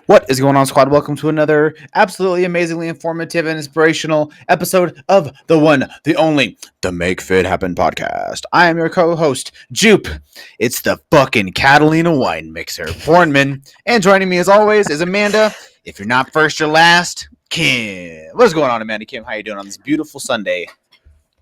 What is going on, squad? Welcome to another absolutely amazingly informative and inspirational episode of the one, the only, the Make Fit Happen podcast. I am your co-host, Jupe. It's the fucking Catalina wine mixer, Bornman. And joining me as always is Amanda. If you're not first, you're last, Kim. What's going on, Amanda Kim? How you doing on this beautiful Sunday?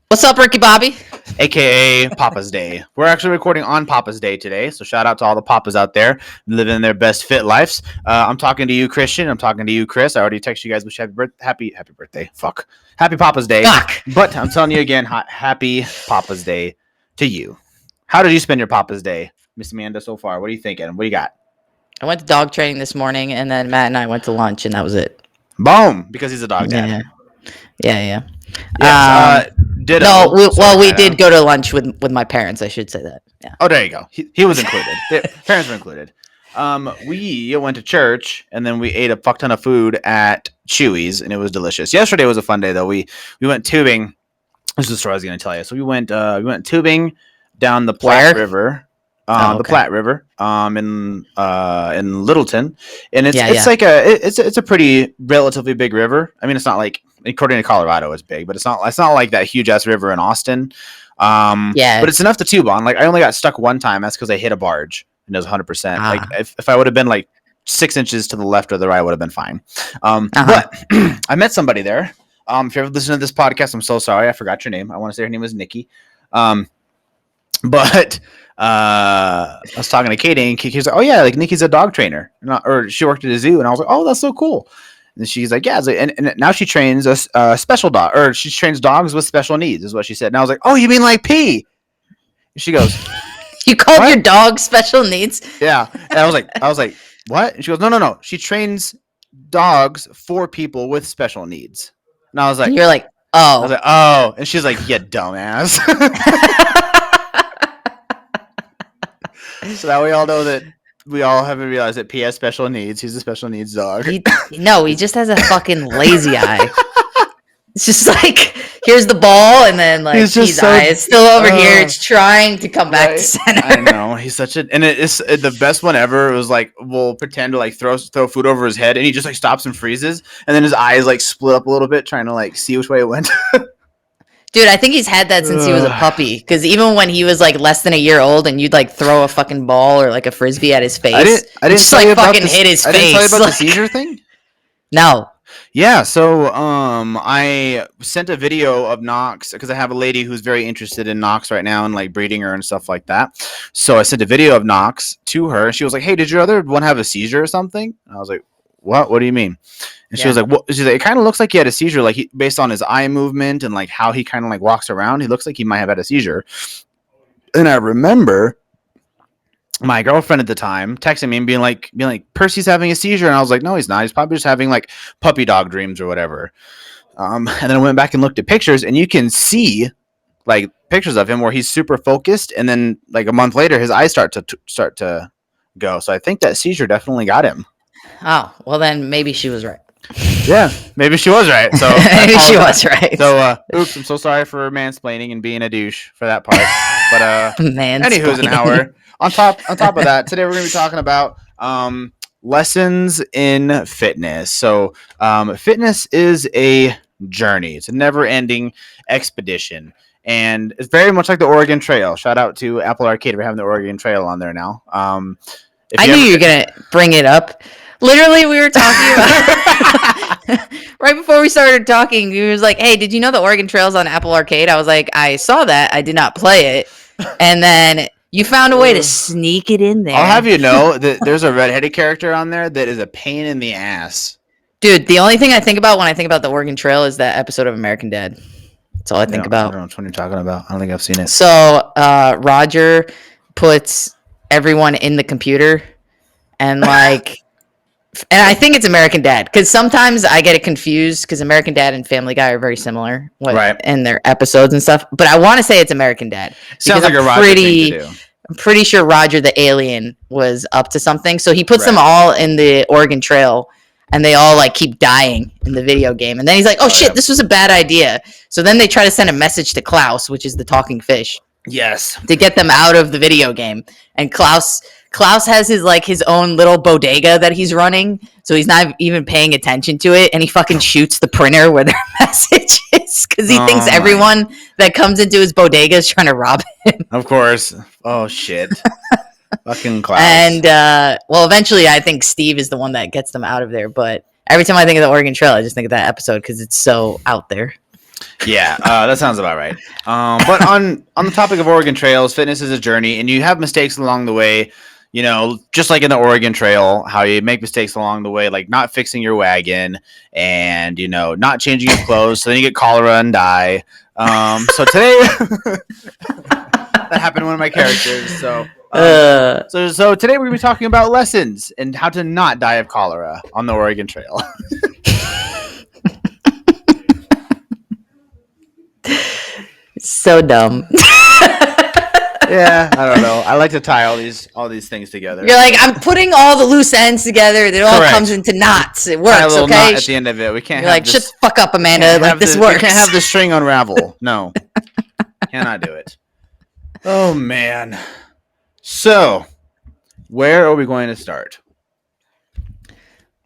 What's up, Ricky Bobby? AKA Papa's Day. We're actually recording on Papa's Day today, so shout out to all the papas out there living their best fit lives. I'm talking to you, Christian. I'm talking to you, Chris. I already texted you guys wish happy birthday. Fuck. Happy Papa's Day. Fuck. But I'm telling you again, happy Papa's Day to you. How did you spend your Papa's Day, Miss Amanda, so far? What are you thinking? What do you got? I went to dog training this morning, and then Matt and I went to lunch, and that was it. Boom, because he's a dog dad. Yeah. Yes, we did go to lunch with my parents. I should say that. Yeah. Oh, there you go. He was included. The parents were included. We went to church and then we ate a fuck ton of food at Chewy's and it was delicious. Yesterday was a fun day though. We went tubing. This is the story I was going to tell you. So we went tubing down the Platte River. The Platte River, in Littleton, and it's a pretty relatively big river. I mean, it's not like according to Colorado, it's big, but it's not like that huge ass river in Austin. But it's enough to tube on. Like I only got stuck one time. That's because I hit a barge and it was 100%. Like if I would have been like 6 inches to the left or the right, I would have been fine. But I met somebody there. If you're ever listening to this podcast, I'm so sorry. I forgot your name. I want to say her name was Nikki. But I was talking to Katie, and Katie was like, "Oh yeah, like Nikki's a dog trainer, or she worked at a zoo." And I was like, "Oh, that's so cool." And she's like, "Yeah," and now she trains a special dog, or she trains dogs with special needs, is what she said. And I was like, "Oh, you mean like P?" And she goes, "You called your dog special needs?" Yeah, and I was like, "What?" And she goes, "No. She trains dogs for people with special needs." And I was like, and "You're like, oh." I was like, "Oh," and she's like, "Yeah, dumbass." So now we all know that we all haven't realized that P has special needs. He's a special needs dog. He just has a fucking lazy eye. It's just like, here's the ball, and then like his eye is still over here. It's trying to come back to center. I know. He's such a, and it's the best one ever. It was like, we'll pretend to like throw food over his head, and he just like stops and freezes, and then his eyes like split up a little bit, trying to like see which way it went. Dude, I think he's had that since he was a puppy. Because even when he was like less than a year old, and you'd like throw a fucking ball or like a frisbee at his face, I didn't just like fucking hit his face. I didn't tell you about the seizure thing. No. Yeah, so I sent a video of Knox because I have a lady who's very interested in Knox right now and like breeding her and stuff like that. So I sent a video of Knox to her. She was like, "Hey, did your other one have a seizure or something?" And I was like, "What? What do you mean?" And she was like, "Well," she's like, "It kind of looks like he had a seizure, like based on his eye movement and like how he kind of like walks around. He looks like he might have had a seizure." And I remember my girlfriend at the time texting me and being like, "Percy's having a seizure," and I was like, "No, he's not. He's probably just having like puppy dog dreams or whatever." And then I went back and looked at pictures, and you can see like pictures of him where he's super focused, and then like a month later, his eyes start to go. So I think that seizure definitely got him. Oh, well then maybe she was right. Yeah, maybe she was right. So maybe she was right. So, oops, I'm so sorry for mansplaining and being a douche for that part. But anywho's an hour. On top of that, today we're going to be talking about lessons in fitness. So, fitness is a journey. It's a never-ending expedition, and it's very much like the Oregon Trail. Shout out to Apple Arcade for having the Oregon Trail on there now. I knew you were going to bring it up. Literally, we were talking about right before we started talking. He was like, "Hey, did you know the Oregon Trail's on Apple Arcade?" I was like, "I saw that. I did not play it." And then you found a way to sneak it in there. I'll have you know that there's a redheaded character on there that is a pain in the ass. Dude, the only thing I think about when I think about the Oregon Trail is that episode of American Dad. That's all I think about. I don't know which one you're talking about. I don't think I've seen it. So Roger puts everyone in the computer and like... And I think it's American Dad because sometimes I get it confused because American Dad and Family Guy are very similar in their episodes and stuff. But I want to say it's American Dad. Sounds like a Roger thing to do. I'm pretty sure Roger the alien was up to something. So he puts them all in the Oregon Trail and they all like keep dying in the video game. And then he's like, oh shit, this was a bad idea. So then they try to send a message to Klaus, which is the talking fish. Yes. To get them out of the video game. And Klaus Klaus has his own little bodega that he's running, so he's not even paying attention to it, and he fucking shoots the printer where their message is because he thinks everyone that comes into his bodega is trying to rob him. Of course. Oh shit. Fucking Klaus. And eventually, I think Steve is the one that gets them out of there. But every time I think of the Oregon Trail, I just think of that episode because it's so out there. Yeah, that sounds about right. But on the topic of Oregon Trails, fitness is a journey, and you have mistakes along the way. You know, just like in the Oregon Trail, how you make mistakes along the way, like not fixing your wagon and, you know, not changing your clothes, so then you get cholera and die. So today, that happened to one of my characters. So today we're going to be talking about lessons and how to not die of cholera on the Oregon Trail. So dumb. Yeah, I don't know. I like to tie all these things together. You're like, I'm putting all the loose ends together. It all comes into knots. It works, okay? Knot at the end of it, we can't. You're like, shut the fuck up, Amanda. Like this works. We can't have the string unravel. No, cannot do it. Oh man. So, where are we going to start?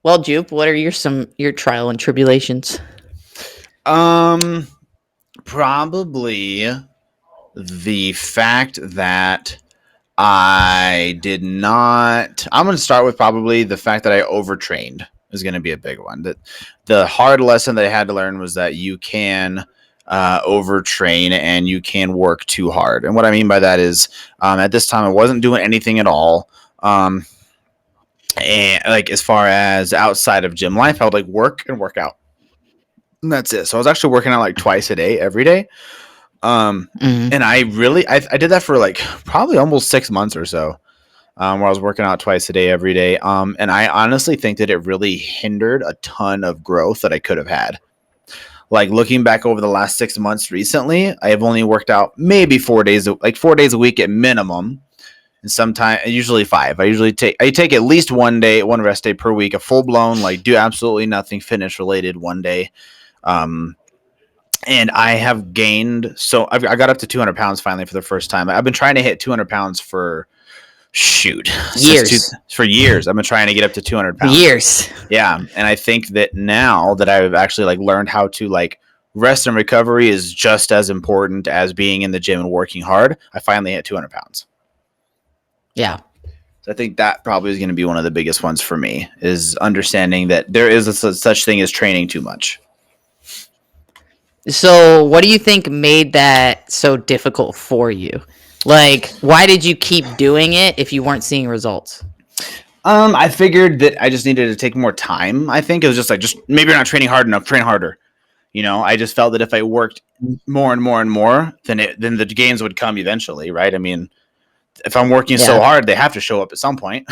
Well, Jupe, what are your trial and tribulations? Probably the fact that I did not. I'm going to start with probably the fact that I overtrained is going to be a big one. That the hard lesson that I had to learn was that you can overtrain and you can work too hard. And what I mean by that is, at this time I wasn't doing anything at all. And like as far as outside of gym life, I would like work and work out. And that's it. So I was actually working out like twice a day, every day. And I did that for like probably almost 6 months or so, where I was working out twice a day, every day. And I honestly think that it really hindered a ton of growth that I could have had. Like looking back over the last 6 months recently, I have only worked out maybe 4 days, like 4 days a week at minimum. And sometimes usually 5. I take at least one rest day per week, a full blown, like do absolutely nothing fitness related one day. And I have gained, so I got up to 200 pounds finally for the first time. I've been trying to hit 200 pounds for years. I've been trying to get up to 200 pounds. Years. Yeah. And I think that now that I've actually like learned how to like rest and recovery is just as important as being in the gym and working hard, I finally hit 200 pounds. Yeah. So I think that probably is going to be one of the biggest ones for me, is understanding that there is such thing as training too much. So what do you think made that so difficult for you? Like, why did you keep doing it if you weren't seeing results? I figured that I just needed to take more time. I think it was just maybe you're not training hard enough, train harder. You know, I just felt that if I worked more and more and more, then the gains would come eventually, right? I mean, if I'm working so hard, they have to show up at some point.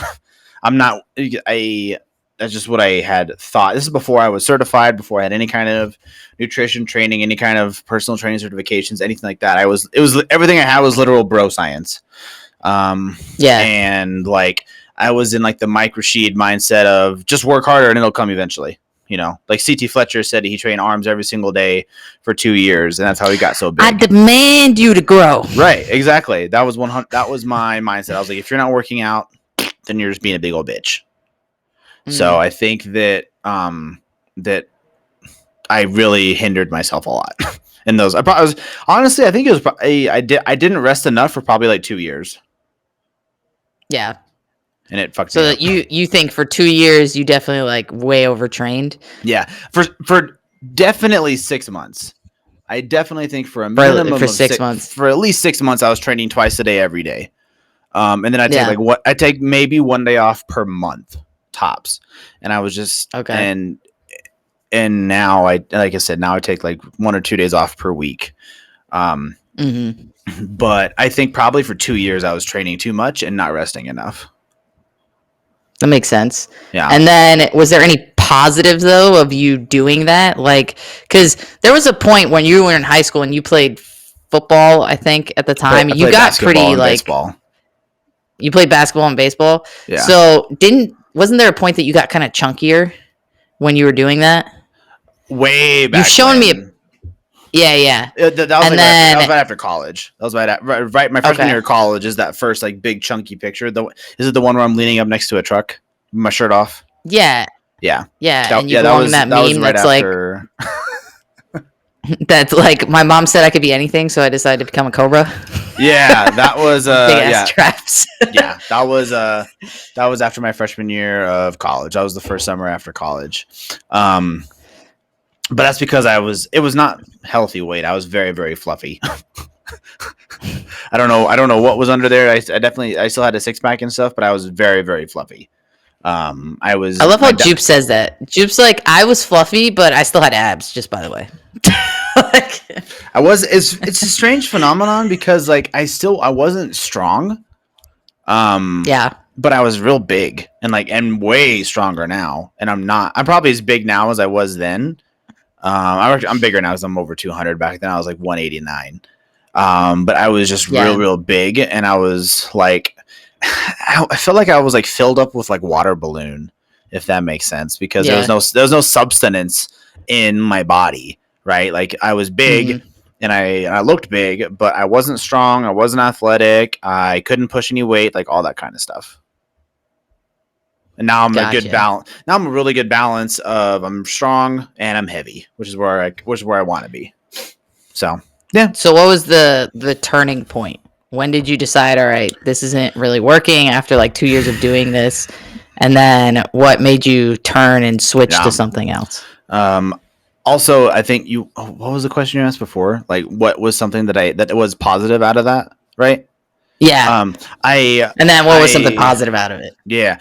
That's just what I had thought. This is before I was certified, before I had any kind of nutrition training, any kind of personal training certifications, anything like that. Everything I had was literal bro science. And like, I was in like the Mike Rashid mindset of just work harder and it'll come eventually. You know, like CT Fletcher said, he trained arms every single day for 2 years, and that's how he got so big. I demand you to grow. Right, exactly. That was That was my mindset. I was like, if you're not working out, then you're just being a big old bitch. So I think that that I really hindered myself a lot in those. I think it was I didn't rest enough for probably like 2 years. Yeah. And it fucked me up. So you think for 2 years you definitely like way overtrained? Yeah. For definitely 6 months. I definitely think for a minimum for of 6 months. For at least 6 months I was training twice a day every day. And then I take maybe 1 day off per month tops. And I was just okay. And now like I said, now I take like 1 or 2 days off per week. But I think probably for 2 years I was training too much and not resting enough. That makes sense. Yeah. And then was there any positives though of you doing that? Like, because there was a point when you were in high school and you played football, I think at the time you got pretty like baseball. You played basketball and baseball. Yeah. So wasn't there a point that you got kind of chunkier when you were doing that? Way back. You've shown me. Yeah. That was And that was then right after college. That was right my freshman okay. year of college is that first like big chunky picture. Is it the one where I'm leaning up next to a truck, with my shirt off? Yeah. Yeah, And you belong in that that was meme right that's like after. that's like my mom said I could be anything, so I decided to become a cobra. Yeah, that was Big ass yeah. traps. Yeah, that was after my freshman year of college. That was the first summer after college. But that's because it was not healthy weight. I was very, very fluffy. I don't know what was under there. I still had a six pack and stuff, but I was very, very fluffy. I love how Jupe says that. Jupe's like, I was fluffy, but I still had abs, just by the way. Like, it's a strange phenomenon because like I wasn't strong. Yeah. But I was real big and way stronger now. And I'm probably as big now as I was then. I'm bigger now because I'm over 200. Back then I was like 189. But I was just real big, and I was like, I felt like I was like filled up with like water balloon, if that makes sense, because there was no substance in my body, right? Like I was big and I looked big, but I wasn't strong. I wasn't athletic. I couldn't push any weight, like all that kind of stuff. And now I'm a good balance. Now I'm a really good balance of I'm strong and I'm heavy, which is where I want to be. So yeah. So what was the turning point? When did you decide, all right, this isn't really working after like 2 years of doing this? And then what made you turn and switch to something else? Also, I think what was the question you asked before? Like what was something that was positive out of that, right? Yeah. And then what was something positive out of it? Yeah.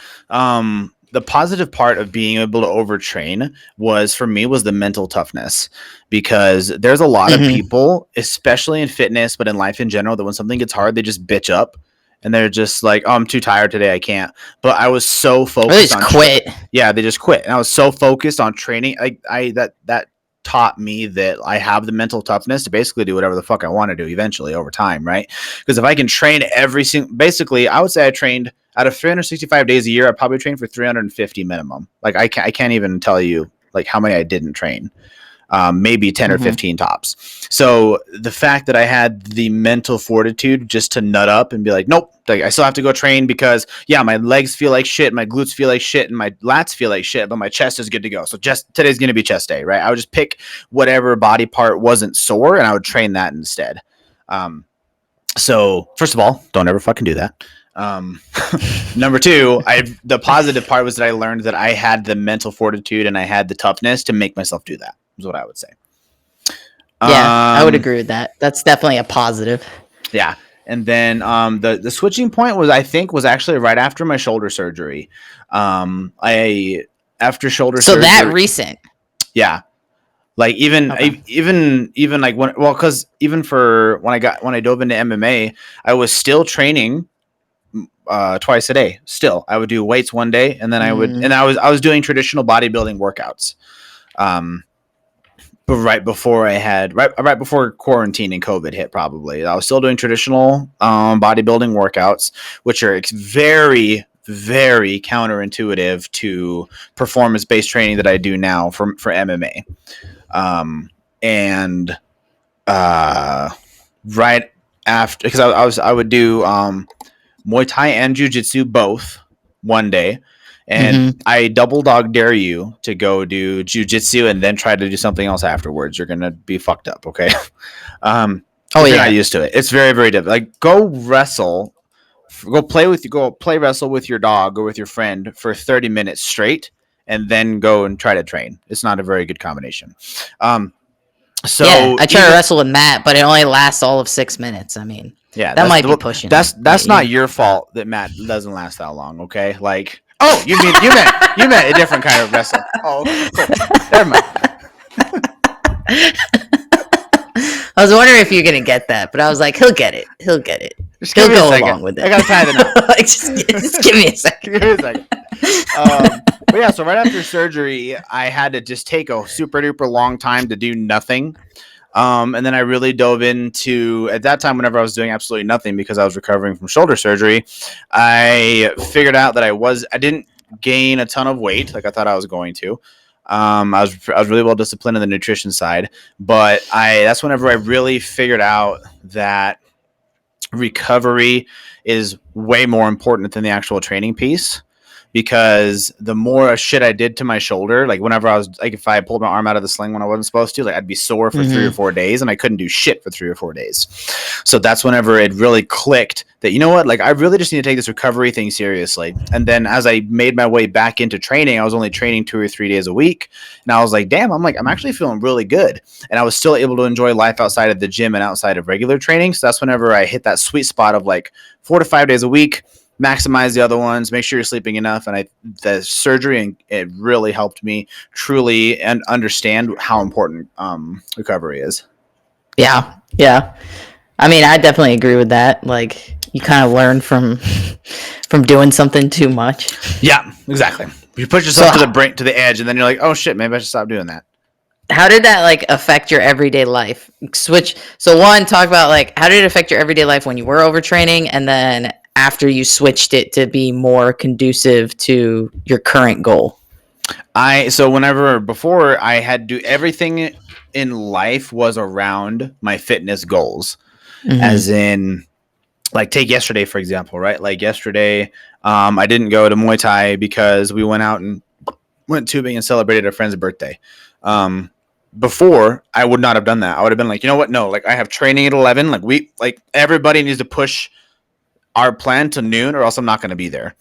The positive part of being able to overtrain was the mental toughness, because there's a lot of people, especially in fitness, but in life in general, that when something gets hard, they just bitch up and they're just like, oh, I'm too tired today, I can't. But I was so focused on quit. Yeah, they just quit. And I was so focused on training. That taught me that I have the mental toughness to basically do whatever the fuck I want to do eventually over time, right? Because if I can train basically, I would say I trained out of 365 days a year, I probably trained for 350 minimum. Like I can't even tell you like how many I didn't train. Maybe 10 or 15 tops. So the fact that I had the mental fortitude just to nut up and be like, nope, like I still have to go train because my legs feel like shit, my glutes feel like shit, and my lats feel like shit, but my chest is good to go. So just today's going to be chest day, right? I would just pick whatever body part wasn't sore and I would train that instead. So first of all, don't ever fucking do that. Number two, the positive part was that I learned that I had the mental fortitude and I had the toughness to make myself do that, is what I would say. Yeah, I would agree with that. That's definitely a positive. Yeah. And then the switching point was actually right after my shoulder surgery. After shoulder surgery. So that recent. Yeah. Like even like because even for when I dove into MMA, I was still training twice a day. Still, I would do weights one day, and then I was doing traditional bodybuilding workouts. But right before quarantine and COVID hit, probably I was still doing traditional bodybuilding workouts, which are very, very counterintuitive to performance-based training that I do now for MMA. Right after, because I would do Muay Thai and Jiu-Jitsu both one day, and I double dog dare you to go do Jiu-Jitsu and then try to do something else afterwards. You're gonna be fucked up, okay? You're not used to it. It's very, very difficult. Like go play wrestle with your dog or with your friend for 30 minutes straight, and then go and try to train. It's not a very good combination. So I try to wrestle with Matt, but it only lasts all of 6 minutes. I mean, that might be pushing. That's not your fault that Matt doesn't last that long. Okay, like you meant a different kind of wrestling. Oh, cool. Never mind. I was wondering if you're gonna get that, but I was like, he'll get it. He'll go along with it. I gotta tie the knot. Like, just give me a second. Give me a second. But yeah, so right after surgery, I had to just take a super duper long time to do nothing. And then I really dove into, at that time, whenever I was doing absolutely nothing because I was recovering from shoulder surgery, I figured out that I didn't gain a ton of weight like I thought I was going to. I was really well disciplined in the nutrition side, but that's whenever I really figured out that recovery is way more important than the actual training piece, because the more shit I did to my shoulder, like whenever I was like, if I pulled my arm out of the sling when I wasn't supposed to, like I'd be sore for 3 or 4 days and I couldn't do shit for 3 or 4 days. So that's whenever it really clicked that, you know what, like I really just need to take this recovery thing seriously. And then as I made my way back into training, I was only training 2 or 3 days a week. And I was like, damn, I'm actually feeling really good. And I was still able to enjoy life outside of the gym and outside of regular training. So that's whenever I hit that sweet spot of like 4 to 5 days a week, maximize the other ones, make sure you're sleeping enough. And the surgery, and it really helped me truly and understand how important recovery is. Yeah. I mean, I definitely agree with that. Like, you kind of learn from doing something too much. Yeah, exactly. You push yourself to the edge, and then you're like, oh shit, maybe I should stop doing that. How did that like affect your everyday life? Talk about like, how did it affect your everyday life when you were overtraining, and then after you switched it to be more conducive to your current goal? Before I had to do everything in life was around my fitness goals, as in, like, take yesterday, for example, right? Like yesterday, I didn't go to Muay Thai because we went out and went tubing and celebrated a friend's birthday. Before, I would not have done that. I would have been like, you know what? No, like I have training at 11. Like everybody needs to push our plan to noon, or else I'm not going to be there.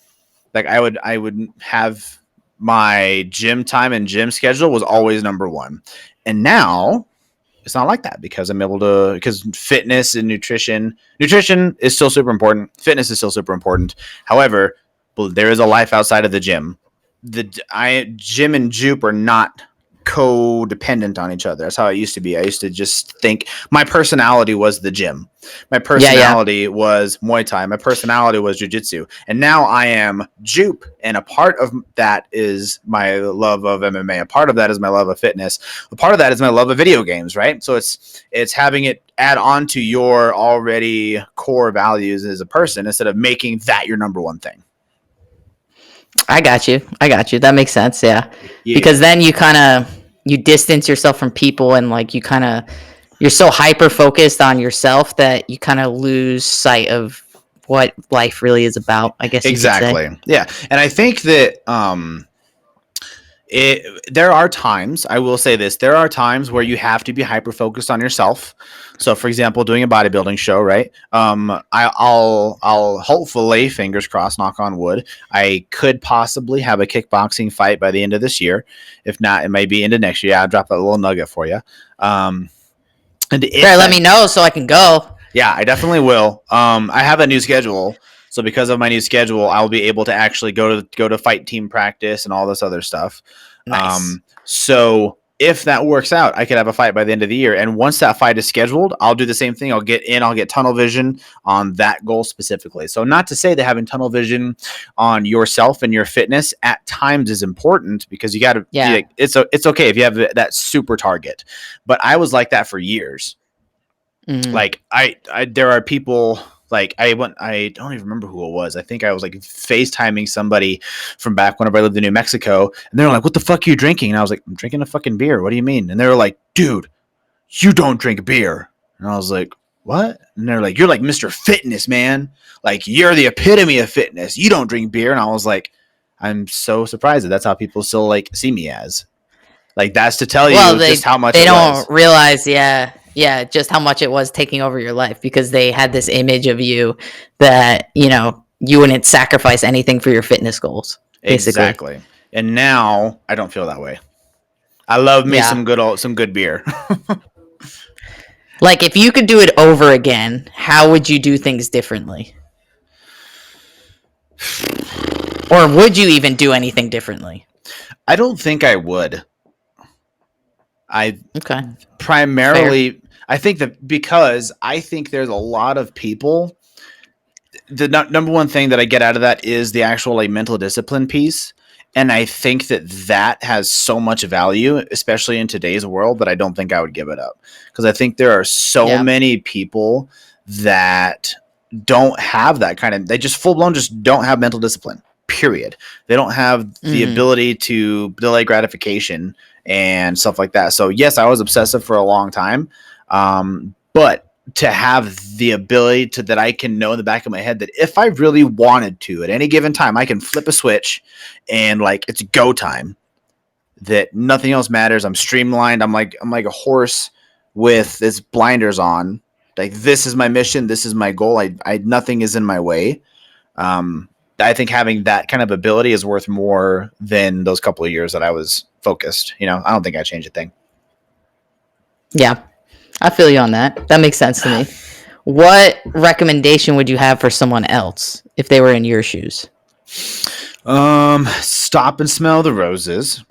Like I would have my gym time and gym schedule was always number one. And now it's not like that, because because fitness and nutrition is still super important. Fitness is still super important. However, there is a life outside of the gym. Gym and Jupe are not codependent on each other. That's how it used to be. I used to just think my personality was the gym. My personality was Muay Thai. My personality was jiu-jitsu. And now I am Jupe. And a part of that is my love of MMA. A part of that is my love of fitness. A part of that is my love of video games, right? So it's having it add on to your already core values as a person, instead of making that your number one thing. I got you. That makes sense. Yeah. Because then you distance yourself from people, and like you're so hyper focused on yourself that you kind of lose sight of what life really is about, I guess. Exactly. Yeah. And I think that there are times, I will say this, there are times where you have to be hyper focused on yourself. So, for example, doing a bodybuilding show, right? I'll hopefully, fingers crossed, knock on wood, I could possibly have a kickboxing fight by the end of this year. If not, it may be into next year. I'll drop that little nugget for you. Let me know so I can go. Yeah, I definitely will. I have a new schedule. So because of my new schedule, I'll be able to actually go to fight team practice and all this other stuff. Nice. So if that works out, I could have a fight by the end of the year. And once that fight is scheduled, I'll do the same thing. I'll get tunnel vision on that goal specifically. So not to say that having tunnel vision on yourself and your fitness at times is important, because you got to, it's okay if you have that super target. But I was like that for years. Like there are people, like I don't even remember who it was. I think I was like FaceTiming somebody from back whenever I lived in New Mexico, and they were like, "What the fuck are you drinking?" And I was like, "I'm drinking a fucking beer. What do you mean?" And they were like, "Dude, you don't drink beer." And I was like, "What?" And they're like, "You're like Mr. Fitness, man. Like you're the epitome of fitness. You don't drink beer." And I was like, I'm so surprised that that's how people still like see me as. Like that's to tell you just how much they don't realize. Yeah, just how much it was taking over your life, because they had this image of you that, you wouldn't sacrifice anything for your fitness goals. Basically. Exactly. And now I don't feel that way. I love me some good beer. Like if you could do it over again, how would you do things differently? Or would you even do anything differently? I don't think I would. Primarily, fair. I think that because I think there's a lot of people, the number one thing that I get out of that is the actual like mental discipline piece. And I think that has so much value, especially in today's world, that I don't think I would give it up. Because I think there are so many people that don't have that they just full blown just don't have mental discipline. period. They don't have the ability to delay gratification and stuff like that. So yes, I was obsessive for a long time. But to have the ability to that I can know in the back of my head that if I really wanted to at any given time, I can flip a switch and like it's go time. That nothing else matters. I'm streamlined. I'm like a horse with its blinders on. Like this is my mission. This is my goal. I nothing is in my way. I think having that kind of ability is worth more than those couple of years that I was focused. You know, I don't think I changed a thing. Yeah, I feel you on that. That makes sense to me. What recommendation would you have for someone else if they were in your shoes? Stop and smell the roses.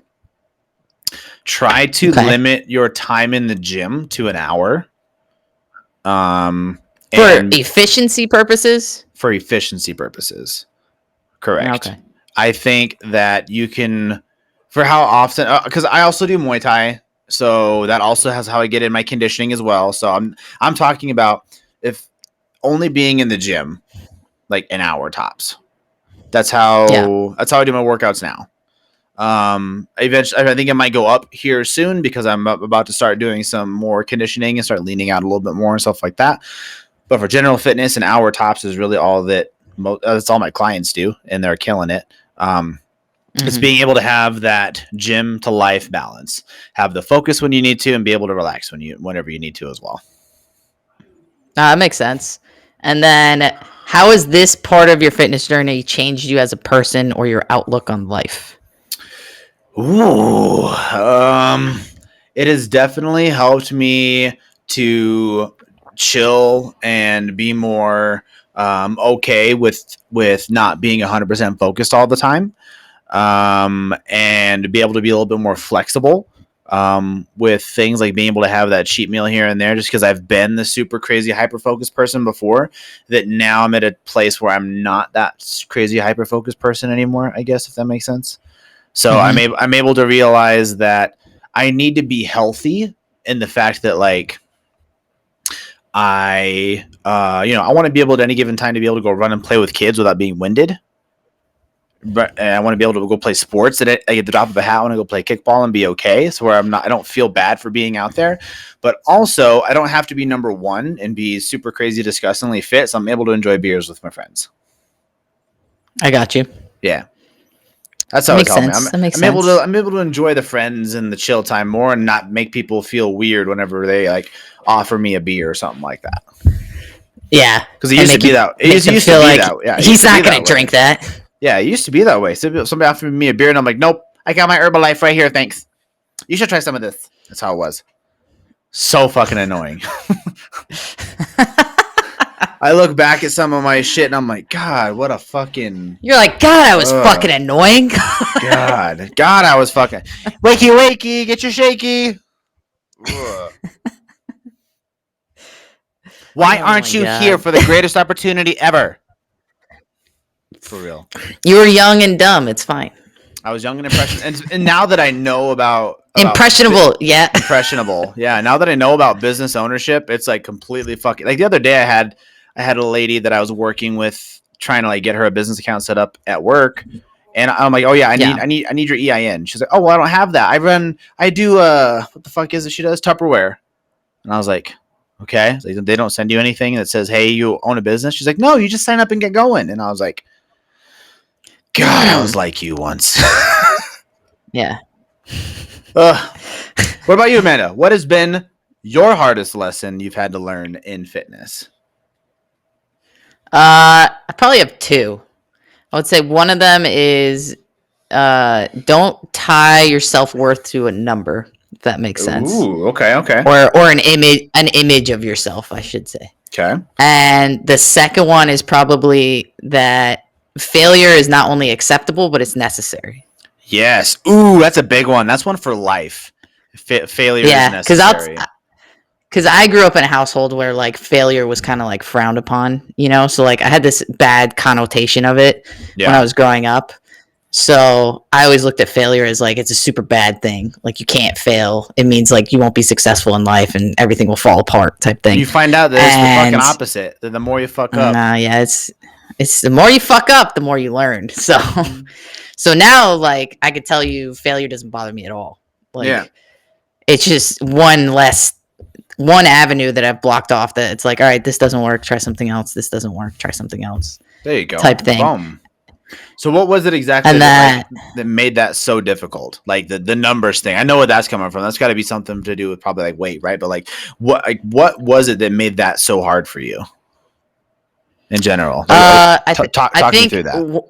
Try to limit your time in the gym to an hour. For efficiency purposes? For efficiency purposes. Correct. Okay. I think that you can, for how often, because I also do Muay Thai, so that also has how I get in my conditioning as well. So I'm talking about if only being in the gym like an hour tops. That's how I do my workouts now. Eventually, I think it might go up here soon because I'm about to start doing some more conditioning and start leaning out a little bit more and stuff like that. But for general fitness, an hour tops is really all that. That's all my clients do, and they're killing it. It's being able to have that gym to life balance, have the focus when you need to, and be able to relax whenever you need to as well. That makes sense. And then, how has this part of your fitness journey changed you as a person or your outlook on life? Ooh, it has definitely helped me to chill and be more okay with not being 100% focused all the time, and be able to be a little bit more flexible with things like being able to have that cheat meal here and there, just because I've been the super crazy hyper focused person before, that now I'm at a place where I'm not that crazy hyper focused person anymore, I guess, if that makes sense. So I'm able to realize that I need to be healthy in the fact that like I want to be able at any given time to be able to go run and play with kids without being winded. But I want to be able to go play sports that I get the drop of a hat. I want to go play kickball and be okay. So where I don't feel bad for being out there, but also I don't have to be number one and be super crazy, disgustingly fit. So I'm able to enjoy beers with my friends. I got you. Yeah. That's how it's helped me. I'm able to enjoy the friends and the chill time more and not make people feel weird whenever they like offer me a beer or something like that. Yeah. Because it used to be that. It used to be that. Yeah, he's not going to drink that. Yeah, it used to be that way. So somebody offered me a beer and I'm like, nope, I got my Herbalife right here. Thanks. You should try some of this. That's how it was. So fucking annoying. I look back at some of my shit and I'm like, God, what a fucking... You're like, God, I was fucking annoying. God, I was fucking... Wakey, get your shaky. Why aren't you here for the greatest opportunity ever? For real. You were young and dumb. It's fine. I was young and impressionable. And now that I know about impressionable. Impressionable. Yeah. Now that I know about business ownership, it's like completely fucking... Like the other day I had a lady that I was working with trying to like get her a business account set up at work. And I'm like, oh yeah, I need your EIN. She's like, oh, well, I don't have that. I do, what the fuck is it she does? Tupperware. And I was like, okay. So they don't send you anything that says, hey, you own a business? She's like, no, you just sign up and get going. And I was like, God, I was like you once. Yeah. What about you, Amanda? What has been your hardest lesson you've had to learn in fitness? I probably have two. I would say one of them is don't tie your self-worth to a number, if that makes sense. Ooh, okay. Or an image of yourself, I should say. Okay. And the second one is probably that failure is not only acceptable, but it's necessary. Yes. Ooh, that's a big one. That's one for life. Failure is necessary. Because I grew up in a household where like failure was kind of like frowned upon, you know? So like I had this bad connotation of it when I was growing up. So I always looked at failure as like it's a super bad thing. Like you can't fail. It means like you won't be successful in life and everything will fall apart type thing. You find out that it's the fucking opposite. That the more you fuck up. Yeah, it's the more you fuck up, the more you learn. So, so now, like, I could tell you, failure doesn't bother me at all. Like, it's just one avenue that I've blocked off. That it's like, all right, this doesn't work. Try something else. This doesn't work. Try something else. There you go. Type thing. Boom. So what was it exactly And that made that so difficult? Like the numbers thing. I know where that's coming from. That's got to be something to do with probably like weight, right? But like what was it that made that so hard for you in general? Talk me through that.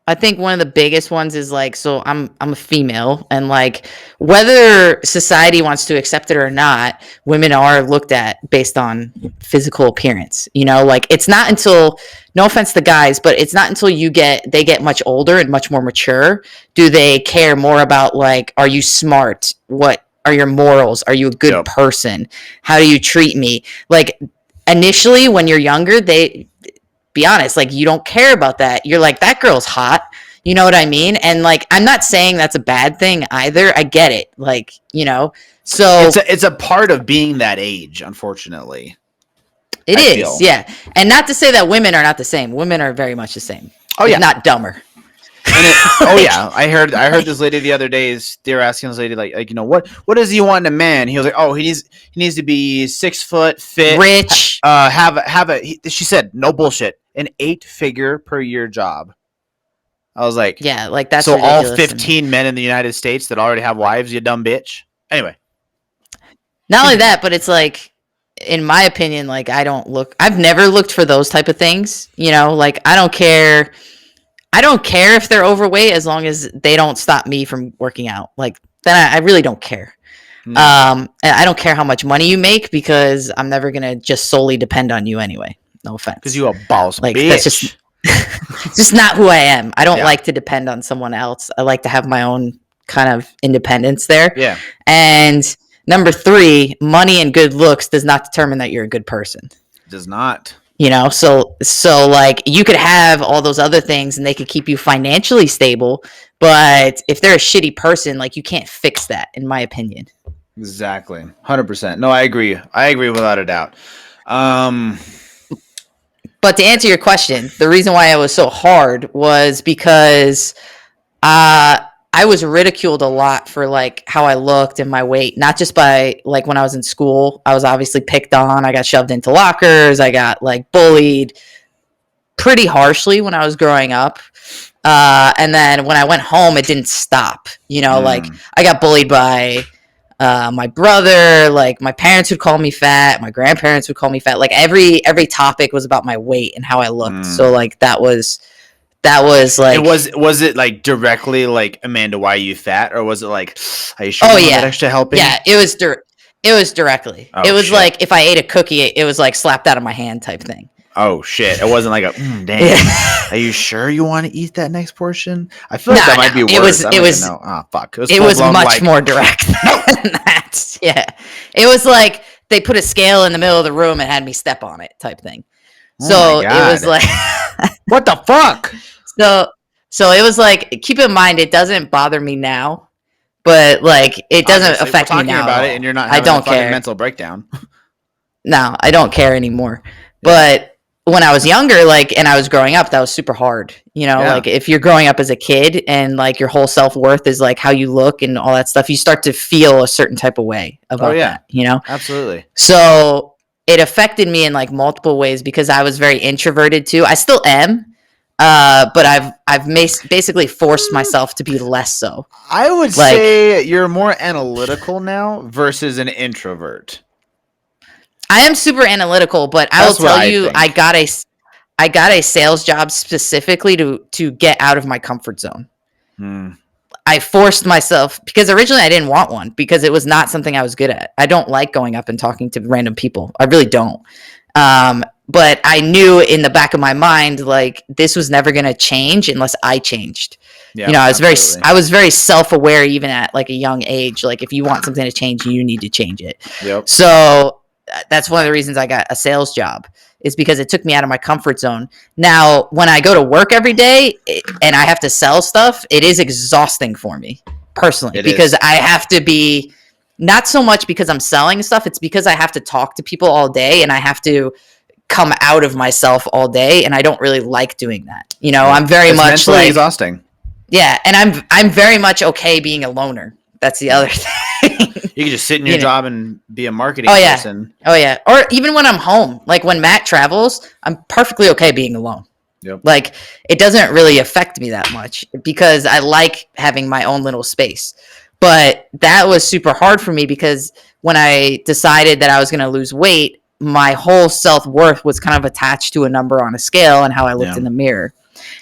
I think one of the biggest ones is like, so I'm a female, and like whether society wants to accept it or not, women are looked at based on physical appearance. You know, like it's not until, no offense to guys, but it's not until they get much older and much more mature, do they care more about like, are you smart? What are your morals? Are you a good person? How do you treat me? Like initially when you're younger, be honest, like you don't care about that. You're like, that girl's hot. You know what I mean? And like, I'm not saying that's a bad thing either. I get it. Like, you know, so it's a part of being that age, unfortunately. It is. Yeah. And not to say that women are not the same. Women are very much the same. Oh yeah. Not dumber. Oh yeah. I heard this lady the other day, they were asking this lady like, you know, what does he want in a man? He was like, oh, he needs to be 6 foot, fit, rich, she said, no bullshit, an 8-figure per year job. I was like, yeah, like that's so all 15 men in the United States that already have wives, you dumb bitch. Anyway, not only that, but it's like, in my opinion, like I've never looked for those type of things. You know, like I don't care if they're overweight as long as they don't stop me from working out. Like then I really don't care. No. And I don't care how much money you make because I'm never gonna just solely depend on you anyway. No offense. Because you a boss, like bitch. That's just not who I am. I don't like to depend on someone else. I like to have my own kind of independence there. Yeah. And number 3, money and good looks does not determine that you're a good person. It does not. You know, so like you could have all those other things and they could keep you financially stable, but if they're a shitty person, like you can't fix that, in my opinion. Exactly. 100%. No, I agree. Without a doubt. But to answer your question, the reason why it was so hard was because I was ridiculed a lot for like how I looked and my weight, not just by like when I was in school. I was obviously picked on. I got shoved into lockers. I got like bullied pretty harshly when I was growing up. And then when I went home, it didn't stop. You know, like I got bullied by my brother. Like my parents would call me fat. My grandparents would call me fat. Like every topic was about my weight and how I looked. So like that was like, was it like directly like, Amanda, why are you fat? Or was it like, are you sure you want that extra helping? Yeah, it was directly. Oh, it was shit. Like if I ate a cookie, it was like slapped out of my hand type thing. Oh shit. It wasn't like a dang. Are you sure you want to eat that next portion? I feel like that might be worse. It was fuck. It was much more direct than that. Yeah. It was like they put a scale in the middle of the room and had me step on it type thing. So it was like what the fuck? So it was like, keep in mind, it doesn't bother me now, but like it doesn't affect me now. About it, and you're not having a fucking mental breakdown. No, I don't care anymore. Yeah. But when I was younger, like, and I was growing up, that was super hard. You know, like if you're growing up as a kid and like your whole self-worth is like how you look and all that stuff, you start to feel a certain type of way about that, you know? Absolutely. So it affected me in like multiple ways because I was very introverted too. I still am. But I've basically forced myself to be less so. I would say you're more analytical now versus an introvert. I am super analytical, but I will tell you, I got a sales job specifically to get out of my comfort zone. I forced myself because originally I didn't want one because it was not something I was good at. I don't like going up and talking to random people. I really don't. But I knew in the back of my mind, like this was never going to change unless I changed. Yeah, you know, I was very self-aware even at like a young age. Like if you want something to change, you need to change it. Yep. So that's one of the reasons I got a sales job is because it took me out of my comfort zone. Now, when I go to work every day and I have to sell stuff, it is exhausting for me personally because I have to be not so much because I'm selling stuff. It's because I have to talk to people all day and I have to come out of myself all day, and I don't really like doing that. You know, I'm very much mentally like exhausting. Yeah, and I'm very much okay being a loner. That's the other thing. You can just sit in your job and be a marketing yeah. person. Oh yeah. Or even when I'm home, like when Matt travels, I'm perfectly okay being alone. Yep. Like it doesn't really affect me that much because I like having my own little space. But that was super hard for me because when I decided that I was going to lose weight, my whole self-worth was kind of attached to a number on a scale and how I looked in the mirror.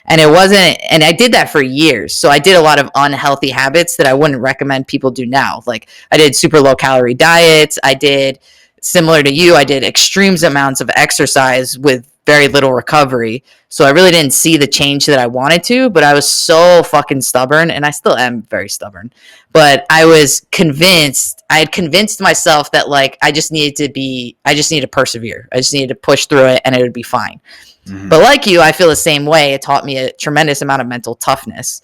And it wasn't, and I did that for years. So I did a lot of unhealthy habits that I wouldn't recommend people do now. Like I did super low calorie diets. I did, similar to you, I did extremes amounts of exercise with very little recovery. So I really didn't see the change that I wanted to, but I was so fucking stubborn, and I still am very stubborn. But I had convinced myself that like I just needed to persevere. I just needed to push through it and it would be fine. Mm-hmm. But like you, I feel the same way. It taught me a tremendous amount of mental toughness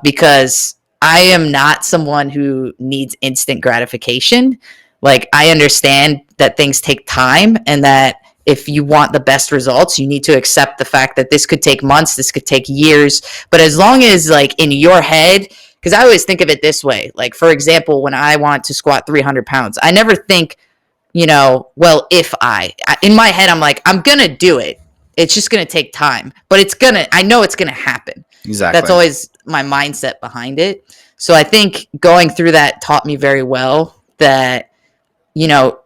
because I am not someone who needs instant gratification. Like I understand that things take time and that if you want the best results, you need to accept the fact that this could take months, this could take years. But as long as like in your head, because I always think of it this way, like for example, when I want to squat 300 pounds, I never think, you know, well, if in my head, I'm like, I'm going to do it. It's just going to take time, but I know it's going to happen. Exactly. That's always my mindset behind it. So I think going through that taught me very well that, you know,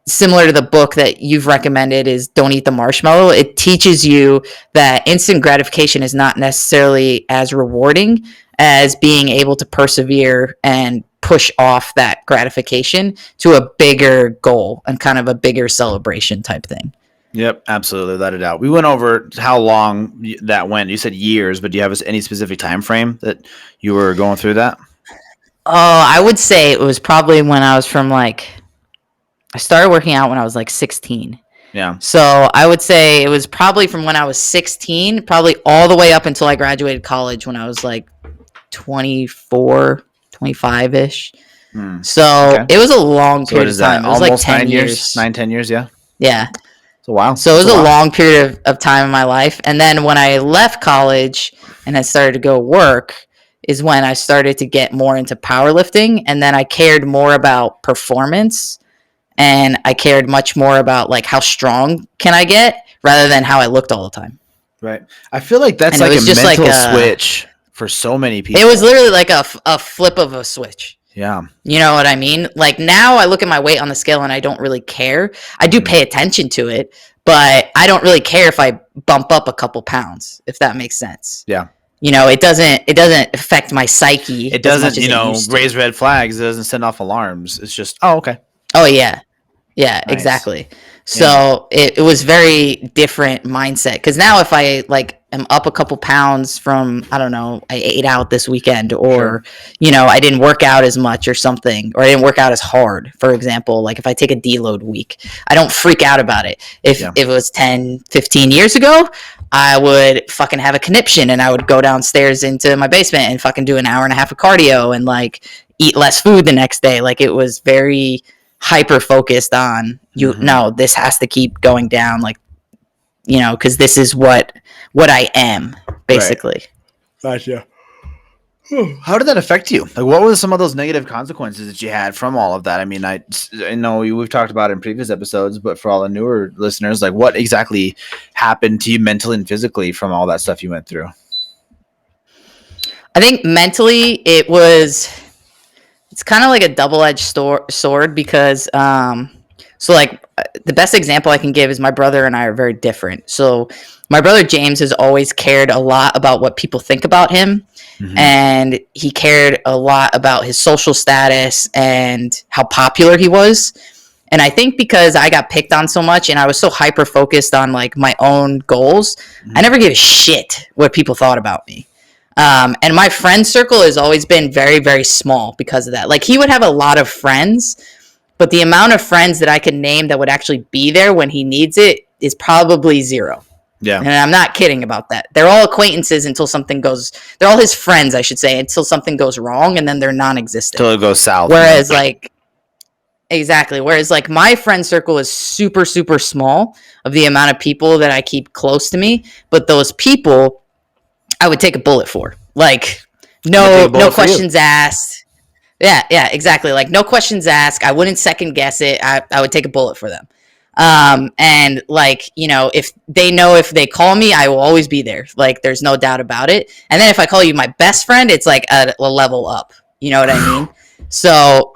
similar to the book that you've recommended is Don't Eat the Marshmallow. It teaches you that instant gratification is not necessarily as rewarding as being able to persevere and push off that gratification to a bigger goal and kind of a bigger celebration type thing. Yep, absolutely, without a doubt. We went over how long that went. You said years, but do you have any specific time frame that you were going through that? Oh, I would say it was probably when I was from like, I started working out when I was like 16. Yeah. So I would say it was probably from when I was 16, probably all the way up until I graduated college when I was like 24, 25-ish. So it was a long period of time. It was almost like 10 years. 10 years, yeah. Yeah. So wow. So it was a long period of time in my life. And then when I left college and I started to go work is when I started to get more into powerlifting. And then I cared more about performance. And I cared much more about like how strong can I get rather than how I looked all the time. Right. I feel like that's like a mental switch for so many people. It was literally like a flip of a switch. Yeah. You know what I mean? Like now I look at my weight on the scale and I don't really care. I do pay attention to it, but I don't really care if I bump up a couple pounds, if that makes sense. Yeah. You know, it doesn't affect my psyche. It doesn't, raise red flags. It doesn't send off alarms. It's just, oh, okay. Oh, yeah. Yeah, nice. Exactly. So it was very different mindset because now if I like am up a couple pounds from, I don't know, I ate out this weekend or, I didn't work out as much or something, or I didn't work out as hard, for example, like if I take a deload week, I don't freak out about it. If it was 10, 15 years ago, I would fucking have a conniption and I would go downstairs into my basement and fucking do an hour and a half of cardio and like eat less food the next day. Like it was very hyper focused on no, this has to keep going down, like, because this is what I am, basically. Right. Gotcha. How did that affect you? Like, what were some of those negative consequences that you had from all of that? I mean, I know we've talked about it in previous episodes, but for all the newer listeners, like, what exactly happened to you mentally and physically from all that stuff you went through? I think mentally it's kind of like a double-edged sword because, so like the best example I can give is my brother and I are very different. So my brother James has always cared a lot about what people think about him. Mm-hmm. And he cared a lot about his social status and how popular he was. And I think because I got picked on so much and I was so hyper focused on like my own goals, I never gave a shit what people thought about me. And my friend circle has always been very, very small because of that. Like he would have a lot of friends, but the amount of friends that I could name that would actually be there when he needs it is probably zero. Yeah. And I'm not kidding about that. They're all acquaintances until something goes, they're all his friends, I should say, until something goes wrong and then they're non-existent. Until it goes south. Whereas like, Exactly. Whereas like my friend circle is super, super small of the amount of people that I keep close to me. But those people I would take a bullet for. Like no questions asked. Yeah, exactly. Like no questions asked. I wouldn't second guess it. I would take a bullet for them. And like, if they know if they call me, I will always be there. Like there's no doubt about it. And then if I call you my best friend, it's like a level up. You know what I mean? So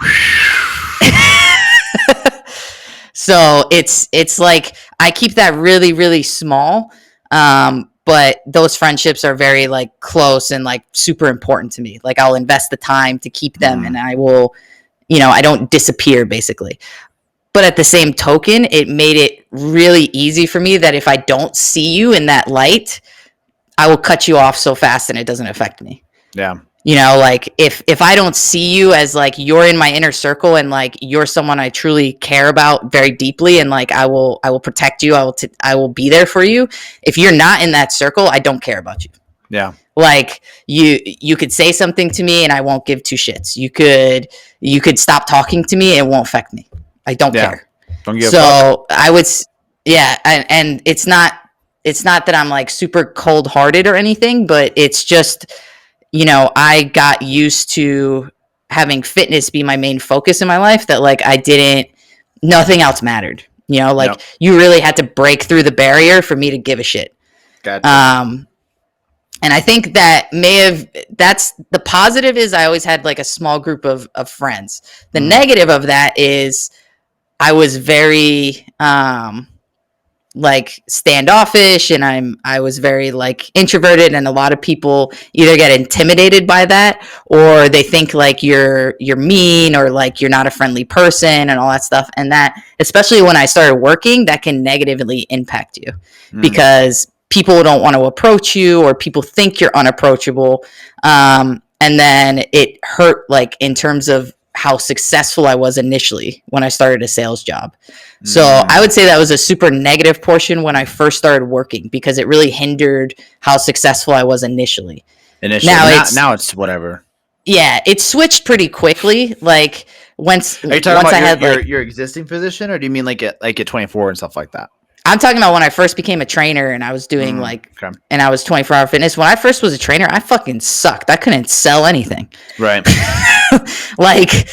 so it's like I keep that really, really small. But those friendships are very like close and like super important to me. Like I'll invest the time to keep them and I will, I don't disappear basically. But at the same token, it made it really easy for me that if I don't see you in that light, I will cut you off so fast and it doesn't affect me. Yeah. Like if I don't see you as like you're in my inner circle and like you're someone I truly care about very deeply and like I will protect you, I will be there for you. If you're not in that circle, I don't care about you. Yeah. Like you could say something to me and I won't give two shits. You could stop talking to me and it won't affect me. I don't care. Don't give so I would, and it's not that I'm like super cold hearted or anything, but it's just, I got used to having fitness be my main focus in my life that like nothing else mattered. You really had to break through the barrier for me to give a shit. Gotcha. And I think that's the positive is I always had like a small group of friends. The negative of that is I was very like standoffish and I was very like introverted, and a lot of people either get intimidated by that or they think like you're mean or like you're not a friendly person and all that stuff. And that, especially when I started working, that can negatively impact you because people don't want to approach you or people think you're unapproachable. And then it hurt like in terms of how successful I was initially when I started a sales job. So I would say that was a super negative portion when I first started working because it really hindered how successful I was initially. Now it's whatever. Yeah, it switched pretty quickly. Like once Are you talking about your existing position, or do you mean like at 24 and stuff like that? I'm talking about when I first became a trainer and I was doing and I was 24-hour fitness. When I first was a trainer, I fucking sucked. I couldn't sell anything. Right. like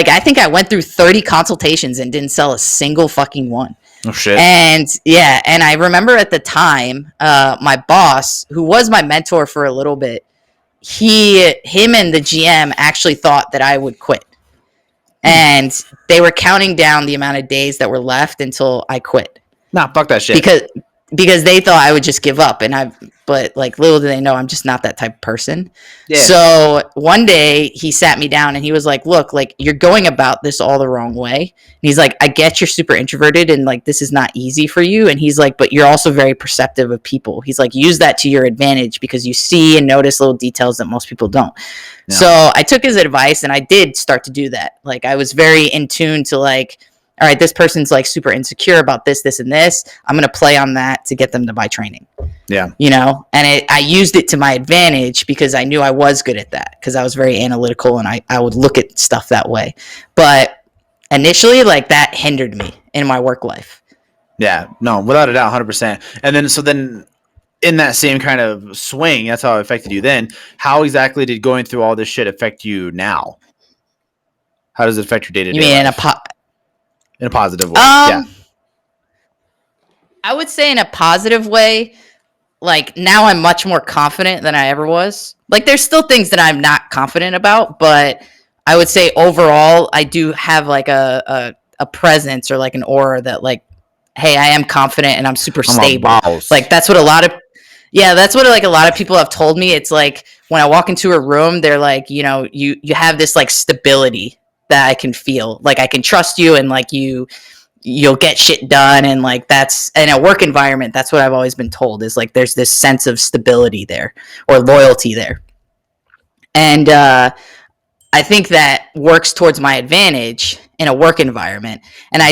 I think I went through 30 consultations and didn't sell a single fucking one. Oh shit. And and I remember at the time, my boss, who was my mentor for a little bit, him and the GM actually thought that I would quit. And they were counting down the amount of days that were left until I quit. Nah, fuck that shit. Because they thought I would just give up, but like little do they know I'm just not that type of person. Yeah. So one day he sat me down and he was like, "Look, like you're going about this all the wrong way." And he's like, "I get you're super introverted and like this is not easy for you." And he's like, "But you're also very perceptive of people." He's like, "Use that to your advantage because you see and notice little details that most people don't." No. So I took his advice and I did start to do that. Like I was very in tune to like, all right, this person's like super insecure about this, and this. I'm going to play on that to get them to buy training. Yeah. And I used it to my advantage because I knew I was good at that because I was very analytical and I would look at stuff that way. But initially, like that hindered me in my work life. Yeah, no, without a doubt, 100%. And then in that same kind of swing, that's how it affected you then. How exactly did going through all this shit affect you now? How does it affect your day-to-day life? You mean in a positive way? Yeah. I would say in a positive way, like now I'm much more confident than I ever was. Like there's still things that I'm not confident about, but I would say overall I do have like a presence or like an aura that like, hey, I am confident and I'm super stable. Like that's what a lot of people have told me. It's like when I walk into a room, they're like, you have this like stability that I can feel. Like I can trust you and like you'll get shit done. And like that's in a work environment, that's what I've always been told is like there's this sense of stability there or loyalty there. And I think that works towards my advantage in a work environment. And I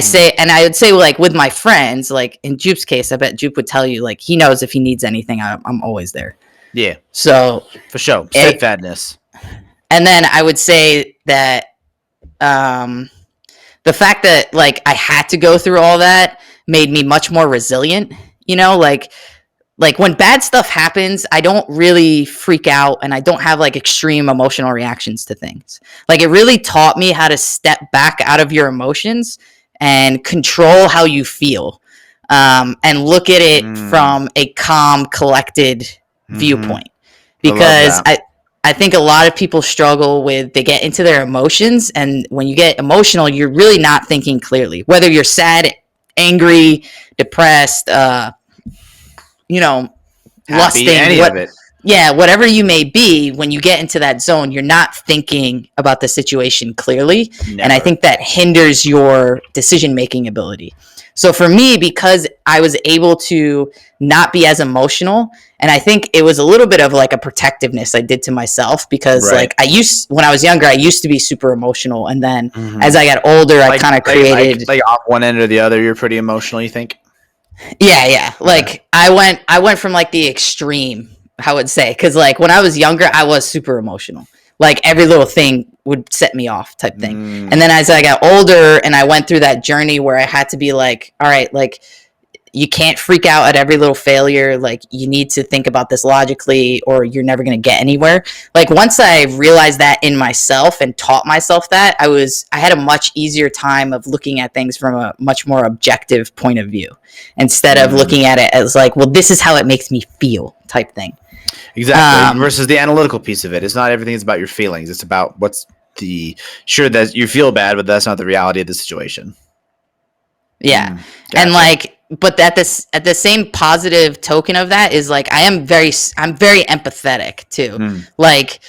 would say like with my friends, like in Jupe's case, I bet Jupe would tell you like he knows if he needs anything, I'm always there. Yeah. So for sure. Steadfastness. And then I would say that the the fact that like I had to go through all that made me much more resilient. Like when bad stuff happens, I don't really freak out and I don't have like extreme emotional reactions to things. Like it really taught me how to step back out of your emotions and control how you feel, and look at it from a calm, collected viewpoint. Because I think a lot of people struggle with, they get into their emotions, and when you get emotional, you're really not thinking clearly. Whether you're sad, angry, depressed, lusting, any of it. Yeah, whatever you may be, when you get into that zone, you're not thinking about the situation clearly. Never. And I think that hinders your decision-making ability. So for me, because I was able to not be as emotional, and I think it was a little bit of like a protectiveness I did to myself, because like when I was younger, I used to be super emotional. And then as I got older, I kind of created like off one end or the other. You're pretty emotional, you think? Yeah. Like I went from like the extreme, I would say, because like when I was younger, I was super emotional. Like every little thing would set me off, type thing. And then as I got older and I went through that journey where I had to be like, all right, like you can't freak out at every little failure. Like you need to think about this logically or you're never going to get anywhere. Like once I realized that in myself and taught myself that, I had a much easier time of looking at things from a much more objective point of view, instead of looking at it as like, well, this is how it makes me feel, type thing. Exactly. Versus the analytical piece of it. It's not everything is about your feelings. It's about sure that you feel bad, but that's not the reality of the situation. Yeah. Gotcha. And like, but at the same positive token of that is like, I'm very empathetic too. Like,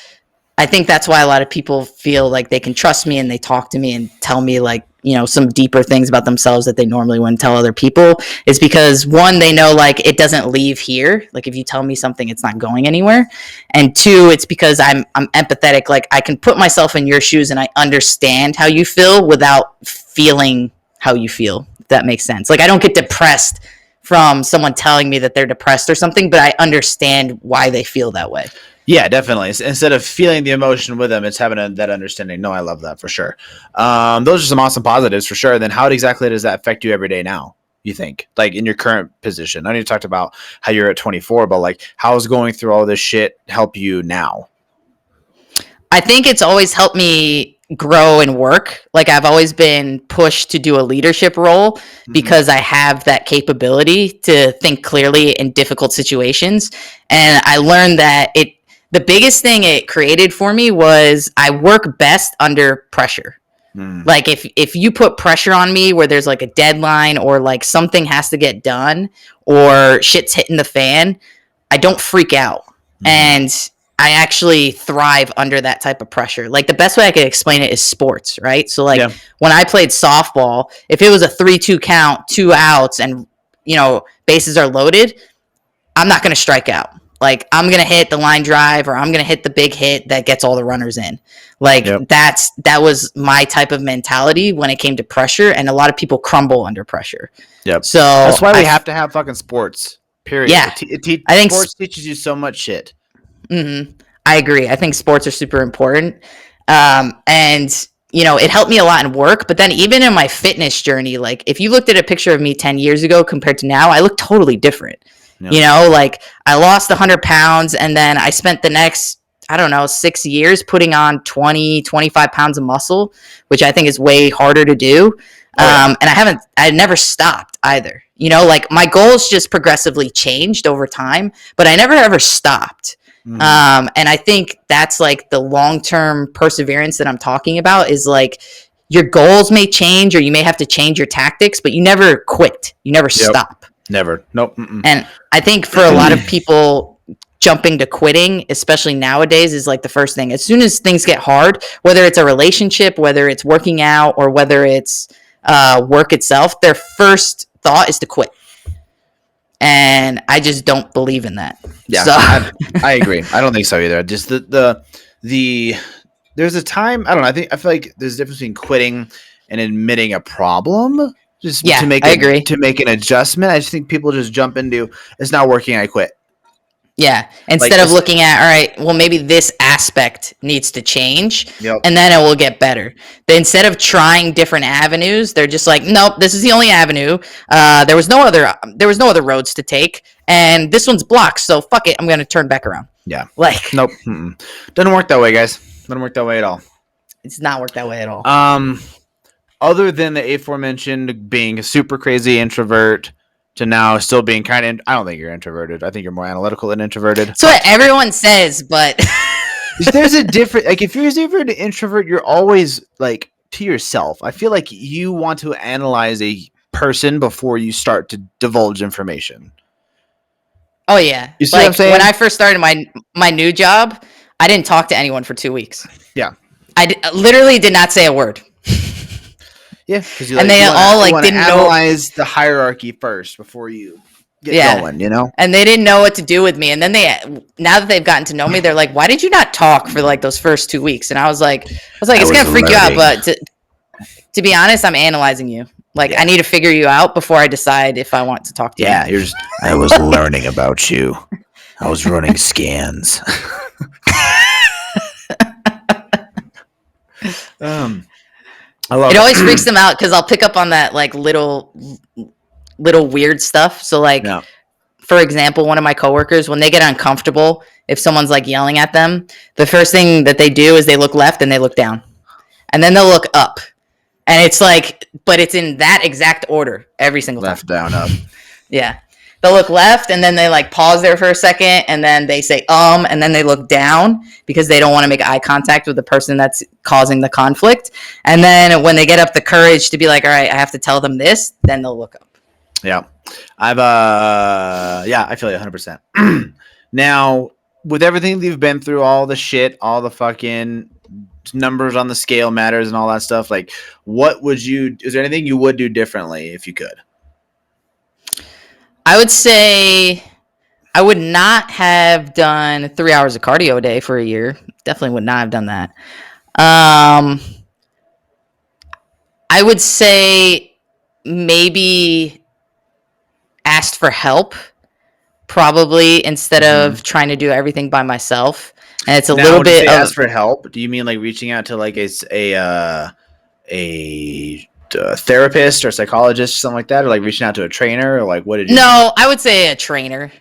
I think that's why a lot of people feel like they can trust me and they talk to me and tell me like, some deeper things about themselves that they normally wouldn't tell other people, is because one, they know like it doesn't leave here. Like if you tell me something, it's not going anywhere. And two, it's because I'm empathetic. Like I can put myself in your shoes and I understand how you feel without feeling how you feel, if that makes sense. Like I don't get depressed from someone telling me that they're depressed or something, but I understand why they feel that way. Yeah, definitely. Instead of feeling the emotion with them, it's having that understanding. No, I love that for sure. Those are some awesome positives for sure. Then how exactly does that affect you every day now, you think? Like in your current position? I know you talked about how you're at 24, but like how is going through all this shit help you now? I think it's always helped me grow and work. Like I've always been pushed to do a leadership role because I have that capability to think clearly in difficult situations. And I learned that the biggest thing it created for me was I work best under pressure. Like if you put pressure on me where there's like a deadline or like something has to get done or shit's hitting the fan, I don't freak out. And I actually thrive under that type of pressure. Like the best way I could explain it is sports, right? So like when I played softball, if it was a 3-2 count, 2 outs, and bases are loaded, I'm not going to strike out. Like I'm going to hit the line drive or I'm going to hit the big hit that gets all the runners in. Like that was my type of mentality when it came to pressure. And a lot of people crumble under pressure. Yep. So that's why we have to have fucking sports, period. Yeah. I think sports teaches you so much shit. I agree. I think sports are super important. And it helped me a lot in work, but then even in my fitness journey, like if you looked at a picture of me 10 years ago compared to now, I look totally different. Like I lost 100 pounds and then I spent the next, 6 years putting on 20, 25 pounds of muscle, which I think is way harder to do. And I never stopped either. Like my goals just progressively changed over time, but I never ever stopped. And I think that's like the long-term perseverance that I'm talking about is like your goals may change or you may have to change your tactics, but you never quit. You never stop. Never. Nope. And I think for a lot of people, jumping to quitting, especially nowadays, is like the first thing. As soon as things get hard, whether it's a relationship, whether it's working out, or whether it's work itself, their first thought is to quit. And I just don't believe in that. Yeah, so. I agree. I don't think so either. Just there's a time, I don't know. I feel like there's a difference between quitting and admitting a problem. I agree. To make an adjustment. I just think people just jump into it's not working, I quit. Yeah. Instead of looking at, all right, well, maybe this aspect needs to change, and then it will get better. But instead of trying different avenues, they're just like, nope, this is the only avenue. There was no other roads to take, and this one's blocked. So fuck it, I'm going to turn back around. Yeah. Like, nope. Doesn't work that way, guys. Doesn't work that way at all. It's not worked that way at all. Other than the aforementioned being a super crazy introvert to now still being kind of, I don't think you're introverted. I think you're more analytical than introverted. So what everyone says, but there's a different, like if you're an introvert, you're always like to yourself. I feel like you want to analyze a person before you start to divulge information. Oh yeah. You see what I'm saying? When I first started my new job, I didn't talk to anyone for 2 weeks. Yeah. I literally did not say a word. Yeah, because they all didn't analyze the hierarchy first before you get going, you know. And they didn't know what to do with me. And then now that they've gotten to know me, they're like, "Why did you not talk for like those first 2 weeks?" And I was like, "It's gonna freak you out." But to be honest, I'm analyzing you. Like, I need to figure you out before I decide if I want to talk to you. Yeah, I was learning about you. I was running scans. It always freaks them out because I'll pick up on that like little weird stuff. So like, for example, one of my coworkers, when they get uncomfortable, if someone's like yelling at them, the first thing that they do is they look left and they look down, and then they'll look up, and it's like, but it's in that exact order every single time. Left, down, up. Yeah. They'll look left and then they like pause there for a second and then they say, and then they look down because they don't want to make eye contact with the person that's causing the conflict. And then when they get up the courage to be like, all right, I have to tell them this, then they'll look up. Yeah. I feel you 100%. Now, with everything that you've been through, all the shit, all the fucking numbers on the scale matters and all that stuff, like is there anything you would do differently if you could? I would say I would not have done 3 hours of cardio a day for a year. Definitely would not have done that. I would say maybe asked for help, probably, instead of trying to do everything by myself. And it's a little bit of ask for help. Do you mean like reaching out to like a therapist or psychologist or something like that, or like reaching out to a trainer, or like what did you mean? I would say a trainer.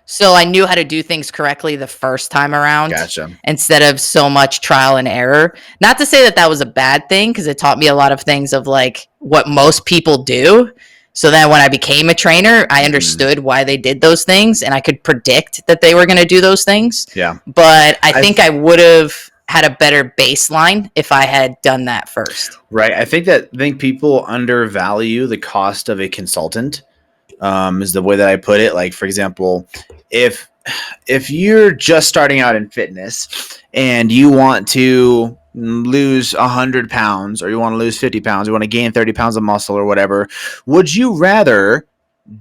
So I knew how to do things correctly the first time around. Gotcha. Instead of so much trial and error. Not to say that was a bad thing, because it taught me a lot of things of like what most people do. So then when I became a trainer, I understood why they did those things, and I could predict that they were going to do those things. Yeah. But I think I would have had a better baseline if I had done that first. Right. I think people undervalue the cost of a consultant, is the way that I put it. Like, for example, if you're just starting out in fitness and you want to lose 100 pounds, or you want to lose 50 pounds, you want to gain 30 pounds of muscle or whatever, would you rather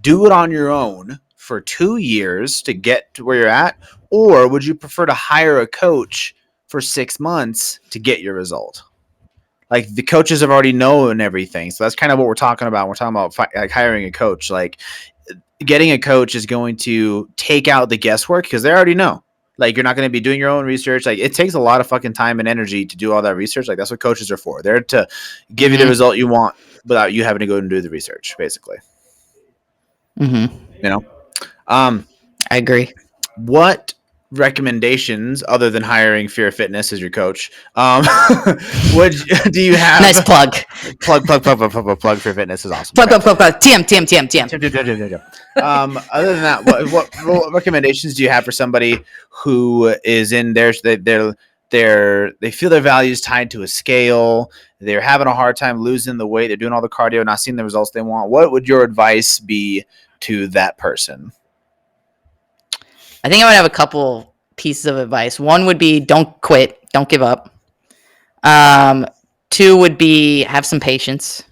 do it on your own for 2 years to get to where you're at? Or would you prefer to hire a coach for 6 months to get your result? Like, the coaches have already known everything. So that's kind of what we're talking about. We're talking about like hiring a coach. Like, getting a coach is going to take out the guesswork because they already know. Like, you're not going to be doing your own research. Like, it takes a lot of fucking time and energy to do all that research. Like, that's what coaches are for. They're to give you the result you want without you having to go and do the research, basically. You know? I agree. What recommendations, other than hiring Fear Fitness as your coach, do you have? Nice plug. Plug Fear Fitness is awesome. Plug. TM. Other than that, what recommendations do you have for somebody who is in they feel their values tied to a scale, they're having a hard time losing the weight, they're doing all the cardio, not seeing the results they want? What would your advice be to that person? I think I would have a couple pieces of advice. One would be don't quit, don't give up. 2 would be have some patience,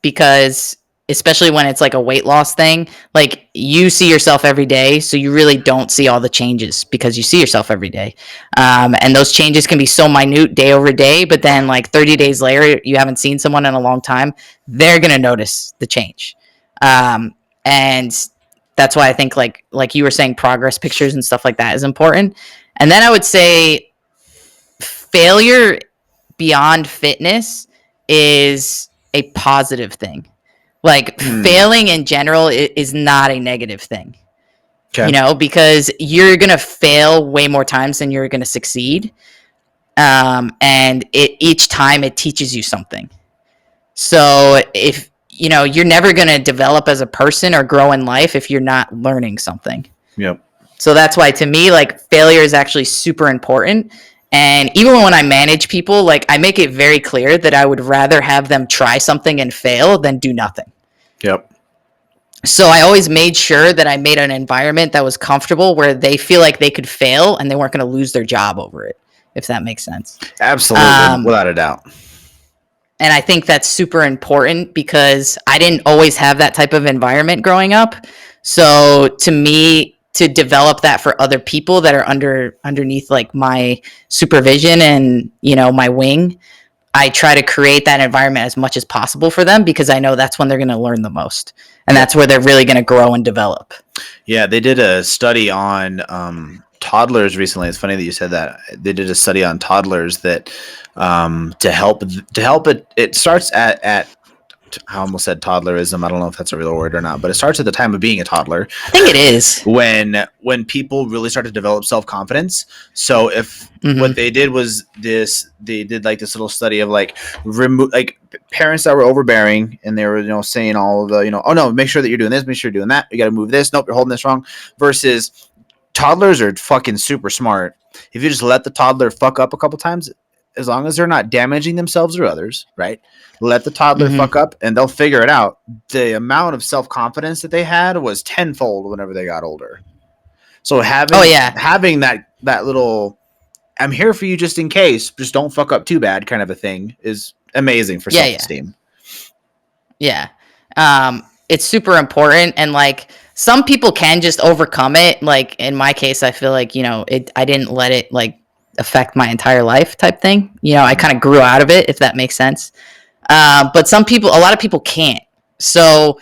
because especially when it's like a weight loss thing, like, you see yourself every day, so you really don't see all the changes because you see yourself every day. And those changes can be so minute day over day, but then like 30 days later, you haven't seen someone in a long time, they're going to notice the change. And that's why I think like you were saying, progress pictures and stuff like that is important. And then I would say failure beyond fitness is a positive thing. Like failing in general is not a negative thing. Okay. You know, because you're going to fail way more times than you're going to succeed. And each time it teaches you something. So if, you know, you're never going to develop as a person or grow in life if you're not learning something. Yep. So that's why, to me, like, failure is actually super important. And even when I manage people, like, I make it very clear that I would rather have them try something and fail than do nothing. Yep. So I always made sure that I made an environment that was comfortable where they feel like they could fail and they weren't going to lose their job over it, if that makes sense. Absolutely. Without a doubt. And I think that's super important because I didn't always have that type of environment growing up. So to me, to develop that for other people that are underneath like my supervision and, you know, my wing, I try to create that environment as much as possible for them because I know that's when they're going to learn the most. And that's where they're really going to grow and develop. Yeah, they did a study on toddlers recently. It's funny that you said that. They did a study on toddlers that to help it starts at I almost said toddlerism. I don't know if that's a real word or not, but it starts at the time of being a toddler. I think it is. When people really start to develop self-confidence. So if what they did was they did like this little study of like parents that were overbearing and they were, you know, saying all of the, you know, oh no, make sure that you're doing this, make sure you're doing that. You got to move this. Nope, you're holding this wrong. Versus toddlers are fucking super smart. If you just let the toddler fuck up a couple times, as long as they're not damaging themselves or others, right? Let the toddler fuck up and they'll figure it out. The amount of self-confidence that they had was tenfold whenever they got older. So having that little, I'm here for you just in case, just don't fuck up too bad kind of a thing is amazing for self-esteem. Yeah. It's super important. And like some people can just overcome it. Like in my case, I feel like, you know, I didn't let it like affect my entire life type thing. You know, I kind of grew out of it, if that makes sense. But a lot of people can't. So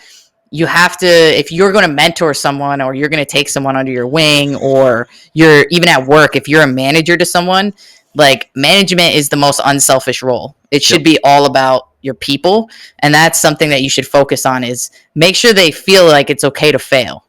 you have to, if you're going to mentor someone or you're going to take someone under your wing, or you're even at work, if you're a manager to someone, like management is the most unselfish role. It should be all about your people. And that's something that you should focus on, is make sure they feel like it's okay to fail.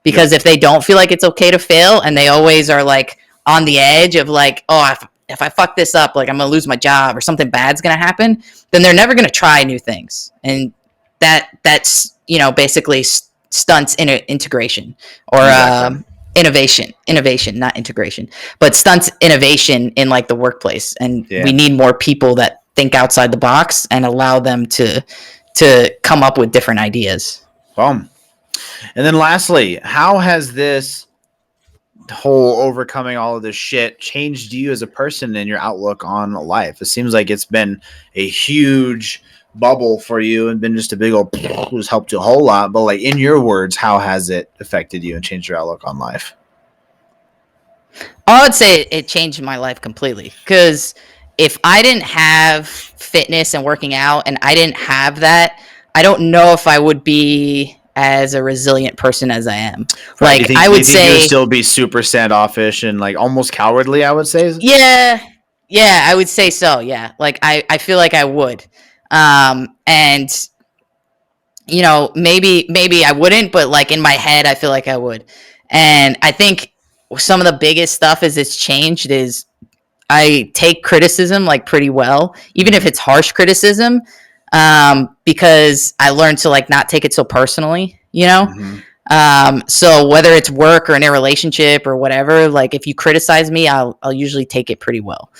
Because if they don't feel like it's okay to fail and they always are like on the edge of like, oh, if I fuck this up, like I'm going to lose my job or something bad's going to happen, then they're never going to try new things. And that's, you know, basically stunts integration or innovation, not integration, but stunts innovation in like the workplace. And we need more people that think outside the box and allow them to come up with different ideas. Boom. And then lastly, how has this whole overcoming all of this shit changed you as a person and your outlook on life? It seems like it's been a huge bubble for you and been just a big old who's helped you a whole lot. But like in your words, how has it affected you and changed your outlook on life? I would say it changed my life completely, because if I didn't have fitness and working out and I didn't have that, I don't know if I would be as a resilient person as I am. Right. Like I would say you'd still be super standoffish and like almost cowardly, I would say. Yeah, I would say so. Yeah. Like I feel like I would. And you know, maybe I wouldn't, but like in my head, I feel like I would. And I think some of the biggest stuff as it's changed is I take criticism like pretty well, even if it's harsh criticism, because I learned to like not take it so personally, you know? So whether it's work or in a relationship or whatever, like if you criticize me, I'll usually take it pretty well.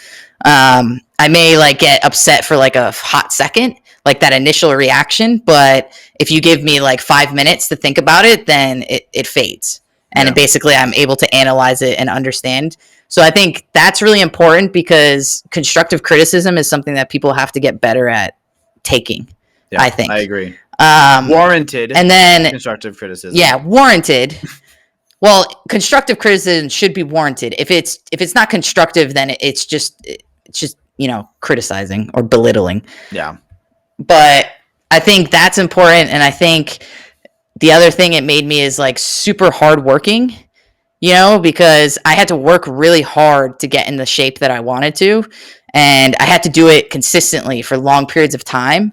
I may like get upset for like a hot second, like that initial reaction, but if you give me like 5 minutes to think about it, then it fades. And basically I'm able to analyze it and understand. So I think that's really important, because constructive criticism is something that people have to get better at taking. Yeah, I think. I agree. Warranted. And then constructive criticism. Yeah, warranted. Well, constructive criticism should be warranted. If it's not constructive, then it's just you know, criticizing or belittling. Yeah. But I think that's important, and I think the other thing it made me is like super hardworking, because I had to work really hard to get in the shape that I wanted to. And I had to do it consistently for long periods of time.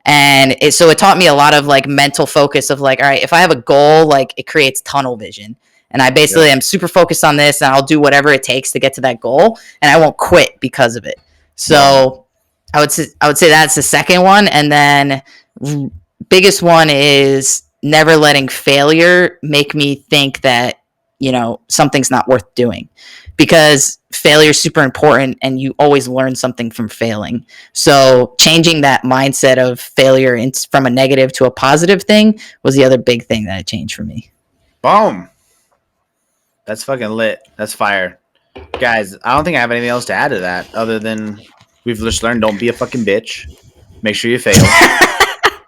And so it taught me a lot of like mental focus of like, all right, if I have a goal, like it creates tunnel vision. And I basically am super focused on this and I'll do whatever it takes to get to that goal. And I won't quit because of it. So I would say that's the second one. And then biggest one is never letting failure make me think that, something's not worth doing, because failure is super important and you always learn something from failing. So changing that mindset of failure from a negative to a positive thing was the other big thing that changed for me. Boom. That's fucking lit. That's fire. Guys, I don't think I have anything else to add to that other than we've just learned don't be a fucking bitch. Make sure you fail.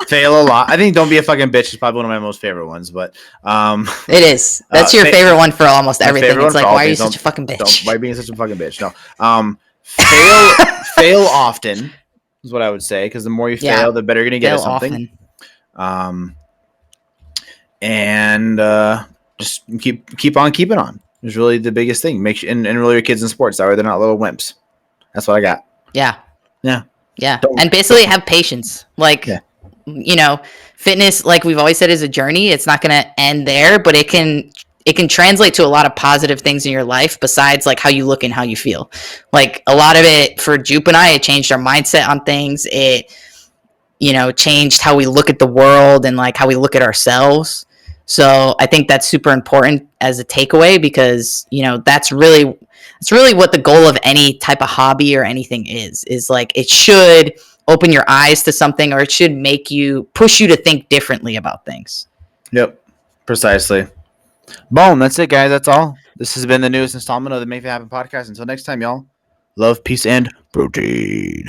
Fail a lot. I think don't be a fucking bitch is probably one of my most favorite ones, but it is. That's your favorite one for almost everything. It's like, why are you such a fucking bitch? Why are you being such a fucking bitch? No. Fail often is what I would say, because the more you fail, the better you're gonna get at something. And just keep on keeping on is really the biggest thing. Make sure and enroll your kids in sports. That way they're not little wimps. That's what I got. Yeah. And basically have patience. Like, fitness, like we've always said, is a journey. It's not going to end there, but it can translate to a lot of positive things in your life besides like how you look and how you feel. Like a lot of it for Jupe and I, it changed our mindset on things. It, changed how we look at the world and like how we look at ourselves. So I think that's super important as a takeaway, because, that's really what the goal of any type of hobby or anything is like, it should open your eyes to something, or it should push you to think differently about things. Yep. Precisely. Boom. That's it, guys. That's all. This has been the newest installment of the Make It Happen podcast. Until next time, y'all. Love, peace, and protein.